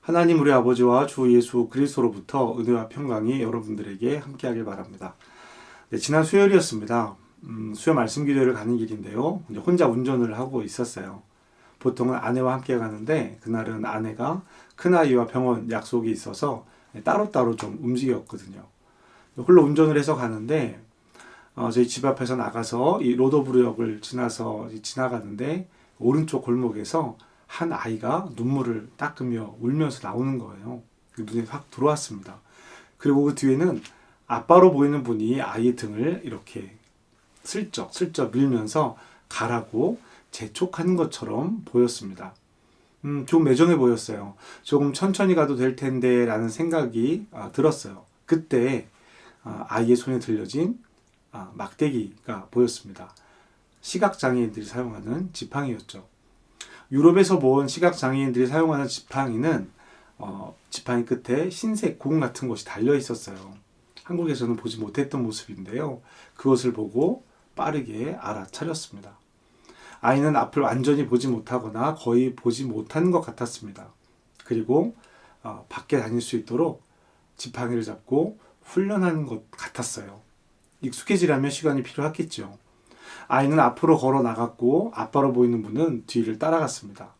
하나님 우리 아버지와 주 예수 그리스도로부터 은혜와 평강이 여러분들에게 함께하길 바랍니다. 네, 지난 수요일이었습니다. 수요 말씀 기도회를 가는 길인데요. 이제 혼자 운전을 하고 있었어요. 보통은 아내와 함께 가는데 그날은 아내가 큰아이와 병원 약속이 있어서 따로따로 좀 움직였거든요. 홀로 운전을 해서 가는데 저희 집 앞에서 나가서 이 로도브루역을 지나서 지나가는데 오른쪽 골목에서 한 아이가 눈물을 닦으며 울면서 나오는 거예요. 눈에 확 들어왔습니다. 그리고 그 뒤에는 아빠로 보이는 분이 아이의 등을 이렇게 슬쩍 밀면서 가라고 재촉하는 것처럼 보였습니다. 좀 매정해 보였어요. 조금 천천히 가도 될 텐데 라는 생각이 들었어요. 그때 아이의 손에 들려진 막대기가 보였습니다. 시각장애인들이 사용하는 지팡이였죠. 유럽에서 본 시각장애인들이 사용하는 지팡이는 지팡이 끝에 흰색 공 같은 것이 달려 있었어요. 한국에서는 보지 못했던 모습인데요. 그것을 보고 빠르게 알아차렸습니다. 아이는 앞을 완전히 보지 못하거나 거의 보지 못하는 것 같았습니다. 그리고 밖에 다닐 수 있도록 지팡이를 잡고 훈련하는 것 같았어요. 익숙해지려면 시간이 필요했겠죠. 아이는 앞으로 걸어 나갔고 아빠로 보이는 분은 뒤를 따라갔습니다.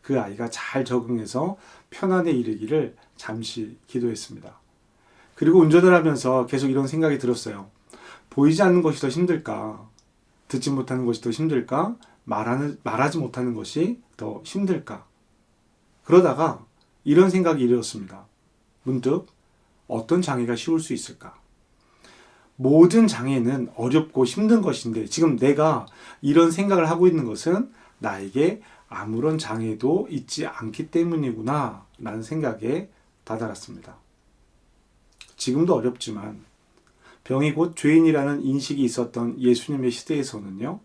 그 아이가 잘 적응해서 편안에 이르기를 잠시 기도했습니다. 그리고 운전을 하면서 계속 이런 생각이 들었어요. 보이지 않는 것이 더 힘들까? 듣지 못하는 것이 더 힘들까? 말하지 못하는 것이 더 힘들까? 그러다가 이런 생각이 이르렀습니다. 문득 어떤 장애가 쉬울 수 있을까? 모든 장애는 어렵고 힘든 것인데 지금 내가 이런 생각을 하고 있는 것은 나에게 아무런 장애도 있지 않기 때문이구나 라는 생각에 다다랐습니다. 지금도 어렵지만 병이 곧 죄인이라는 인식이 있었던 예수님의 시대에서는요,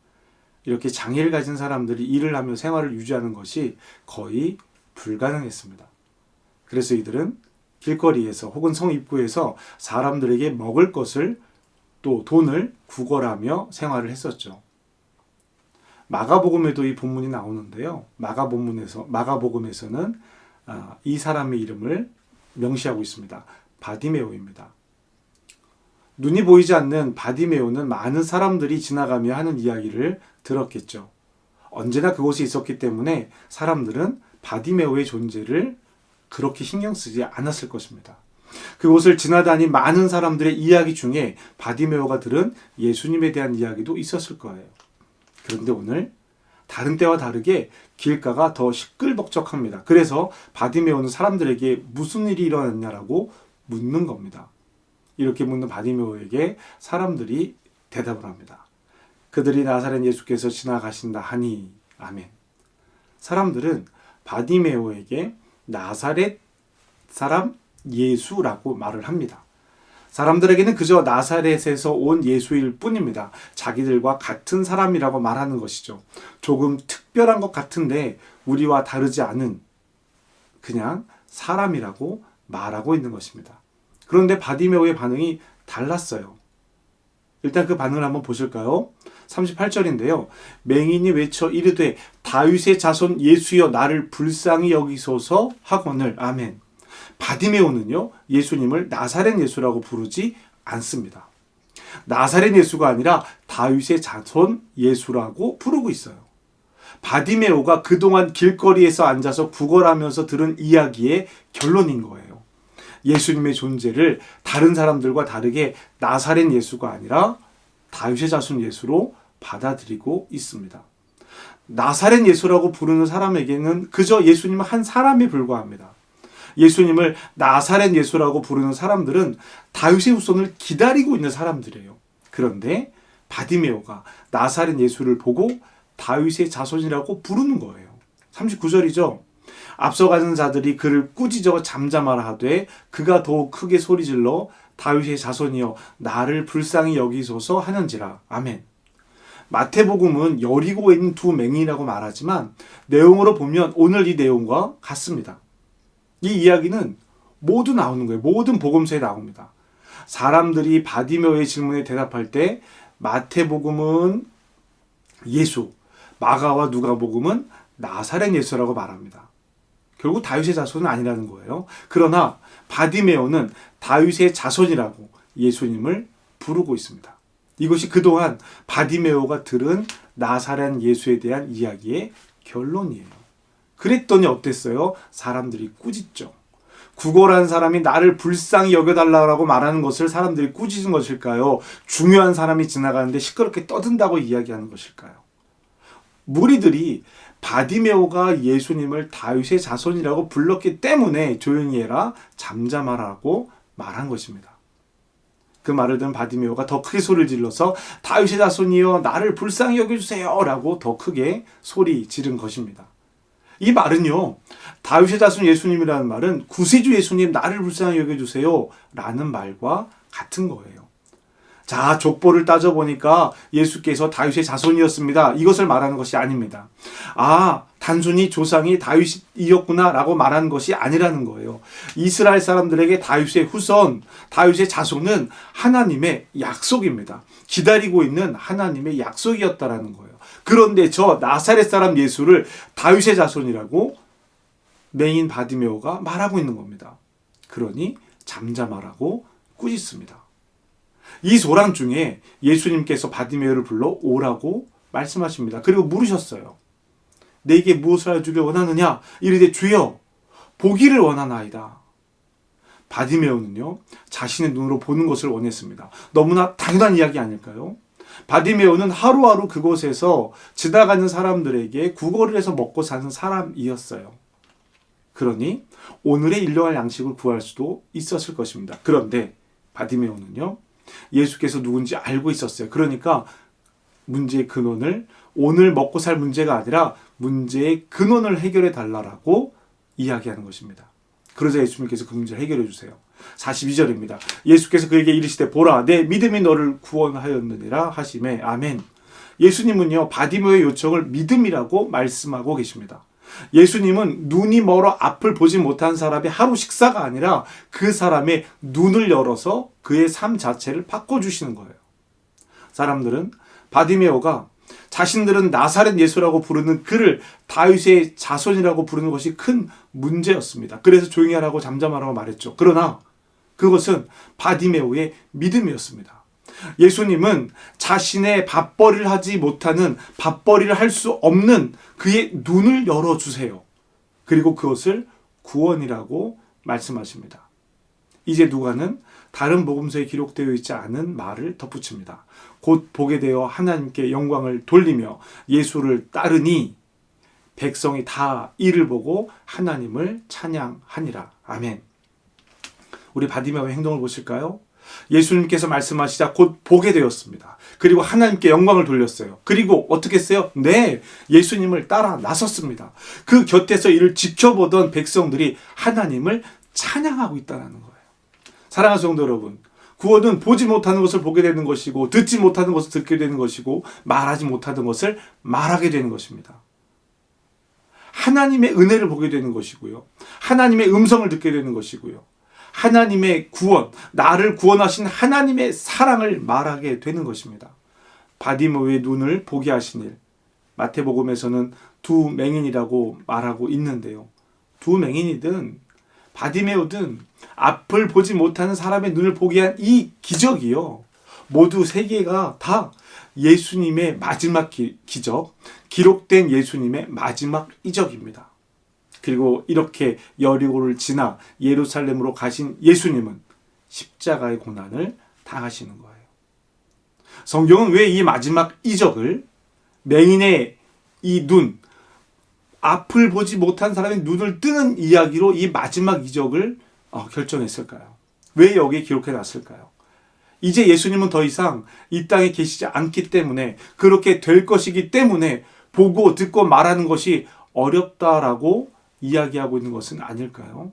이렇게 장애를 가진 사람들이 일을 하며 생활을 유지하는 것이 거의 불가능했습니다. 그래서 이들은 길거리에서 혹은 성 입구에서 사람들에게 먹을 것을 또 돈을 구걸하며 생활을 했었죠. 마가복음에도 이 본문이 나오는데요. 마가복음에서는 이 사람의 이름을 명시하고 있습니다. 바디메오입니다. 눈이 보이지 않는 바디메오는 많은 사람들이 지나가며 하는 이야기를 들었겠죠. 언제나 그곳에 있었기 때문에 사람들은 바디메오의 존재를 그렇게 신경 쓰지 않았을 것입니다. 그곳을 지나다닌 많은 사람들의 이야기 중에 바디메오가 들은 예수님에 대한 이야기도 있었을 거예요. 그런데 오늘 다른 때와 다르게 길가가 더 시끌벅적합니다. 그래서 바디메오는 사람들에게 무슨 일이 일어났냐라고 묻는 겁니다. 이렇게 묻는 바디메오에게 사람들이 대답을 합니다. 그들이 나사렛 예수께서 지나가신다 하니 아멘. 사람들은 바디메오에게 나사렛 사람 예수라고 말을 합니다. 사람들에게는 그저 나사렛에서 온 예수일 뿐입니다. 자기들과 같은 사람이라고 말하는 것이죠. 조금 특별한 것 같은데 우리와 다르지 않은 그냥 사람이라고 말하고 있는 것입니다. 그런데 바디메오의 반응이 달랐어요. 일단 그 반응을 한번 보실까요? 38절인데요. 맹인이 외쳐 이르되 다윗의 자손 예수여 나를 불쌍히 여기소서 하거늘 아멘. 바디메오는요, 예수님을 나사렛 예수라고 부르지 않습니다. 나사렛 예수가 아니라 다윗의 자손 예수라고 부르고 있어요. 바디메오가 그동안 길거리에서 앉아서 구걸하면서 들은 이야기의 결론인 거예요. 예수님의 존재를 다른 사람들과 다르게 나사렛 예수가 아니라 다윗의 자손 예수로 받아들이고 있습니다. 나사렛 예수라고 부르는 사람에게는 그저 예수님은 한 사람에 불과합니다. 예수님을 나사렛 예수라고 부르는 사람들은 다윗의 후손을 기다리고 있는 사람들이에요. 그런데 바디메오가 나사렛 예수를 보고 다윗의 자손이라고 부르는 거예요. 39절이죠. 앞서가는 자들이 그를 꾸짖어 잠잠하라 하되 그가 더욱 크게 소리질러 다윗의 자손이여 나를 불쌍히 여기소서 하는지라. 아멘. 마태복음은 여리고에 있는 두 맹인이라고 말하지만 내용으로 보면 오늘 이 내용과 같습니다. 이 이야기는 모두 나오는 거예요. 모든 복음서에 나옵니다. 사람들이 바디메오의 질문에 대답할 때 마태복음은 예수, 마가와 누가복음은 나사렛 예수라고 말합니다. 결국 다윗의 자손은 아니라는 거예요. 그러나 바디메오는 다윗의 자손이라고 예수님을 부르고 있습니다. 이것이 그동안 바디메오가 들은 나사렛 예수에 대한 이야기의 결론이에요. 그랬더니 어땠어요? 사람들이 꾸짖죠. 구걸한 사람이 나를 불쌍히 여겨달라고 말하는 것을 사람들이 꾸짖은 것일까요? 중요한 사람이 지나가는데 시끄럽게 떠든다고 이야기하는 것일까요? 무리들이 바디메오가 예수님을 다윗의 자손이라고 불렀기 때문에 조용히 해라, 잠잠하라고 말한 것입니다. 그 말을 들은 바디메오가 더 크게 소리를 질러서 다윗의 자손이여 나를 불쌍히 여겨주세요 라고 더 크게 소리 지른 것입니다. 이 말은요, 다윗의 자손 예수님이라는 말은 구세주 예수님 나를 불쌍히 여겨주세요 라는 말과 같은 거예요. 자, 족보를 따져보니까 예수께서 다윗의 자손이었습니다. 이것을 말하는 것이 아닙니다. 아, 단순히 조상이 다윗이었구나 라고 말하는 것이 아니라는 거예요. 이스라엘 사람들에게 다윗의 후손, 다윗의 자손은 하나님의 약속입니다. 기다리고 있는 하나님의 약속이었다라는 거예요. 그런데 저 나사렛 사람 예수를 다윗의 자손이라고 맹인 바디메오가 말하고 있는 겁니다. 그러니 잠잠하라고 꾸짖습니다. 이 소란 중에 예수님께서 바디메오를 불러 오라고 말씀하십니다. 그리고 물으셨어요. 내게 무엇을 알주길 원하느냐? 이르되 주여 보기를 원하나이다. 바디메오는요, 자신의 눈으로 보는 것을 원했습니다. 너무나 당연한 이야기 아닐까요? 바디메오는 하루하루 그곳에서 지나가는 사람들에게 구걸을 해서 먹고 사는 사람이었어요. 그러니 오늘의 일용할 양식을 구할 수도 있었을 것입니다. 그런데 바디메오는요, 예수께서 누군지 알고 있었어요. 그러니까 문제의 근원을, 오늘 먹고 살 문제가 아니라 문제의 근원을 해결해 달라고 이야기하는 것입니다. 그러자 예수님께서 그 문제를 해결해 주세요. 42절입니다. 예수께서 그에게 이르시되 보라 내 믿음이 너를 구원하였느니라 하시매 아멘. 예수님은요, 바디메오의 요청을 믿음이라고 말씀하고 계십니다. 예수님은 눈이 멀어 앞을 보지 못한 사람의 하루 식사가 아니라 그 사람의 눈을 열어서 그의 삶 자체를 바꿔주시는 거예요. 사람들은 바디메오가 자신들은 나사렛 예수라고 부르는 그를 다윗의 자손이라고 부르는 것이 큰 문제였습니다. 그래서 조용히 하라고 잠잠하라고 말했죠. 그러나 그것은 바디메오의 믿음이었습니다. 예수님은 자신의 밥벌이를 하지 못하는, 밥벌이를 할 수 없는 그의 눈을 열어주세요. 그리고 그것을 구원이라고 말씀하십니다. 이제 누가는 다른 복음서에 기록되어 있지 않은 말을 덧붙입니다. 곧 보게 되어 하나님께 영광을 돌리며 예수를 따르니 백성이 다 이를 보고 하나님을 찬양하니라. 아멘. 우리 바디메오의 행동을 보실까요? 예수님께서 말씀하시자 곧 보게 되었습니다. 그리고 하나님께 영광을 돌렸어요. 그리고 어떻게 했어요? 네, 예수님을 따라 나섰습니다. 그 곁에서 이를 지켜보던 백성들이 하나님을 찬양하고 있다는 거예요. 사랑하는 성도 여러분, 구원은 보지 못하는 것을 보게 되는 것이고 듣지 못하는 것을 듣게 되는 것이고 말하지 못하는 것을 말하게 되는 것입니다. 하나님의 은혜를 보게 되는 것이고요. 하나님의 음성을 듣게 되는 것이고요. 하나님의 구원, 나를 구원하신 하나님의 사랑을 말하게 되는 것입니다. 바디메오의 눈을 보게 하신 일, 마태복음에서는 두 맹인이라고 말하고 있는데요. 두 맹인이든 바디메오든 앞을 보지 못하는 사람의 눈을 보게 한 이 기적이요, 모두 세 개가 다 예수님의 마지막 기적, 기록된 예수님의 마지막 이적입니다. 그리고 이렇게 여리고를 지나 예루살렘으로 가신 예수님은 십자가의 고난을 당하시는 거예요. 성경은 왜 이 마지막 이적을, 맹인의 이 눈, 앞을 보지 못한 사람의 눈을 뜨는 이야기로 이 마지막 이적을 결정했을까요? 왜 여기에 기록해 놨을까요? 이제 예수님은 더 이상 이 땅에 계시지 않기 때문에, 그렇게 될 것이기 때문에 보고 듣고 말하는 것이 어렵다라고 이야기하고 있는 것은 아닐까요?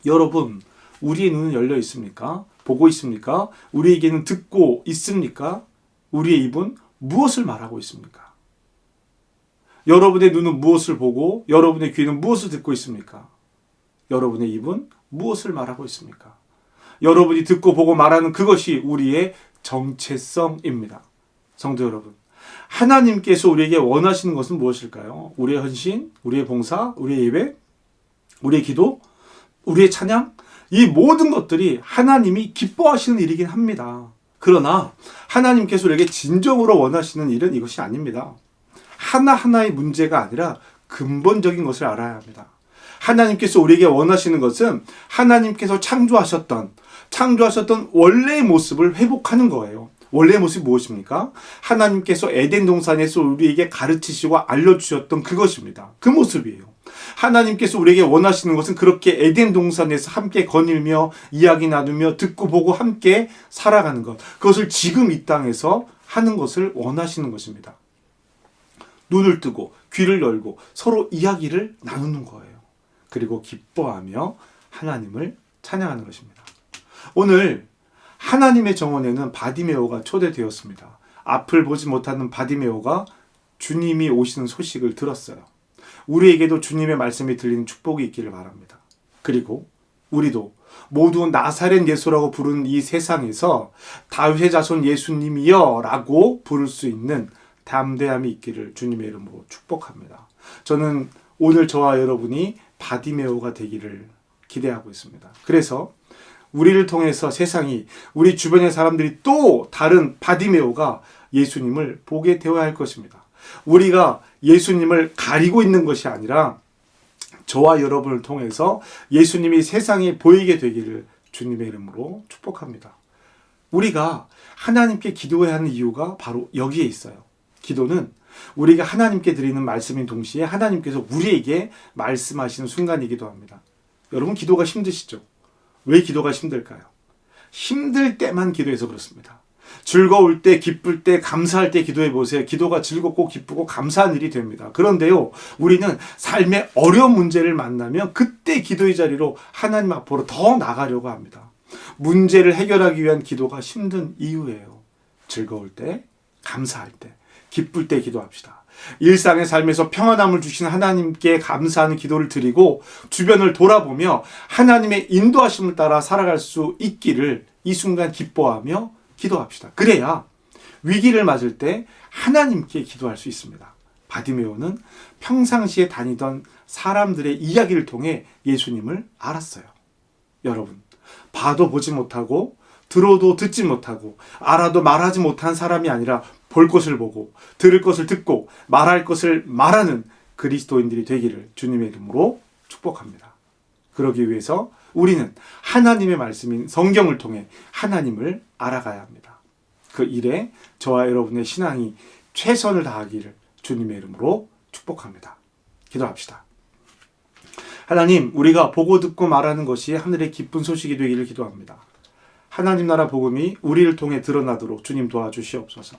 여러분, 우리의 눈은 열려 있습니까? 보고 있습니까? 우리에게는 듣고 있습니까? 우리의 입은 무엇을 말하고 있습니까? 여러분의 눈은 무엇을 보고 여러분의 귀는 무엇을 듣고 있습니까? 여러분의 입은 무엇을 말하고 있습니까? 여러분이 듣고 보고 말하는 그것이 우리의 정체성입니다. 성도 여러분, 하나님께서 우리에게 원하시는 것은 무엇일까요? 우리의 헌신, 우리의 봉사, 우리의 예배? 우리의 기도, 우리의 찬양, 이 모든 것들이 하나님이 기뻐하시는 일이긴 합니다. 그러나 하나님께서 우리에게 진정으로 원하시는 일은 이것이 아닙니다. 하나하나의 문제가 아니라 근본적인 것을 알아야 합니다. 하나님께서 우리에게 원하시는 것은 하나님께서 창조하셨던 원래의 모습을 회복하는 거예요. 원래의 모습이 무엇입니까? 하나님께서 에덴 동산에서 우리에게 가르치시고 알려주셨던 그것입니다. 그 모습이에요. 하나님께서 우리에게 원하시는 것은 그렇게 에덴 동산에서 함께 거닐며 이야기 나누며 듣고 보고 함께 살아가는 것. 그것을 지금 이 땅에서 하는 것을 원하시는 것입니다. 눈을 뜨고 귀를 열고 서로 이야기를 나누는 거예요. 그리고 기뻐하며 하나님을 찬양하는 것입니다. 오늘 하나님의 정원에는 바디메오가 초대되었습니다. 앞을 보지 못하는 바디메오가 주님이 오시는 소식을 들었어요. 우리에게도 주님의 말씀이 들리는 축복이 있기를 바랍니다. 그리고 우리도 모두 나사렛 예수라고 부르는 이 세상에서 다윗의 자손 예수님이여 라고 부를 수 있는 담대함이 있기를 주님의 이름으로 축복합니다. 저는 오늘 저와 여러분이 바디메오가 되기를 기대하고 있습니다. 그래서 우리를 통해서 세상이, 우리 주변의 사람들이 또 다른 바디메오가 예수님을 보게 되어야 할 것입니다. 우리가 예수님을 가리고 있는 것이 아니라 저와 여러분을 통해서 예수님이 세상에 보이게 되기를 주님의 이름으로 축복합니다. 우리가 하나님께 기도해야 하는 이유가 바로 여기에 있어요. 기도는 우리가 하나님께 드리는 말씀인 동시에 하나님께서 우리에게 말씀하시는 순간이기도 합니다. 여러분, 기도가 힘드시죠? 왜 기도가 힘들까요? 힘들 때만 기도해서 그렇습니다. 즐거울 때, 기쁠 때, 감사할 때 기도해 보세요. 기도가 즐겁고 기쁘고 감사한 일이 됩니다. 그런데요, 우리는 삶의 어려운 문제를 만나면 그때 기도의 자리로 하나님 앞으로 더 나가려고 합니다. 문제를 해결하기 위한 기도가 힘든 이유예요. 즐거울 때, 감사할 때, 기쁠 때 기도합시다. 일상의 삶에서 평안함을 주신 하나님께 감사하는 기도를 드리고 주변을 돌아보며 하나님의 인도하심을 따라 살아갈 수 있기를 이 순간 기뻐하며 기도합시다. 그래야 위기를 맞을 때 하나님께 기도할 수 있습니다. 바디메오는 평상시에 다니던 사람들의 이야기를 통해 예수님을 알았어요. 여러분, 봐도 보지 못하고 들어도 듣지 못하고 알아도 말하지 못한 사람이 아니라 볼 것을 보고 들을 것을 듣고 말할 것을 말하는 그리스도인들이 되기를 주님의 이름으로 축복합니다. 그러기 위해서 우리는 하나님의 말씀인 성경을 통해 하나님을 알아가야 합니다. 그 일에 저와 여러분의 신앙이 최선을 다하기를 주님의 이름으로 축복합니다. 기도합시다. 하나님, 우리가 보고 듣고 말하는 것이 하늘의 기쁜 소식이 되기를 기도합니다. 하나님 나라 복음이 우리를 통해 드러나도록 주님 도와주시옵소서.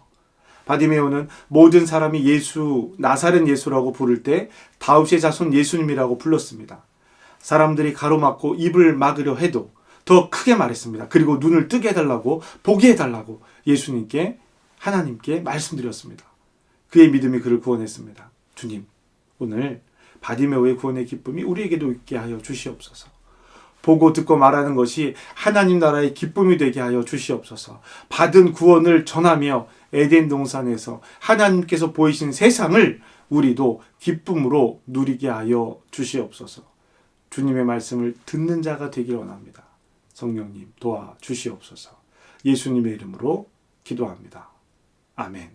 바디메오는 모든 사람이 예수, 나사렛 예수라고 부를 때 다윗의 자손 예수님이라고 불렀습니다. 사람들이 가로막고 입을 막으려 해도 더 크게 말했습니다. 그리고 눈을 뜨게 해달라고, 보게 해달라고 예수님께, 하나님께 말씀드렸습니다. 그의 믿음이 그를 구원했습니다. 주님, 오늘 바디메오의 구원의 기쁨이 우리에게도 있게 하여 주시옵소서. 보고 듣고 말하는 것이 하나님 나라의 기쁨이 되게 하여 주시옵소서. 받은 구원을 전하며 에덴 동산에서 하나님께서 보이신 세상을 우리도 기쁨으로 누리게 하여 주시옵소서. 주님의 말씀을 듣는 자가 되길 원합니다. 성령님 도와주시옵소서. 예수님의 이름으로 기도합니다. 아멘.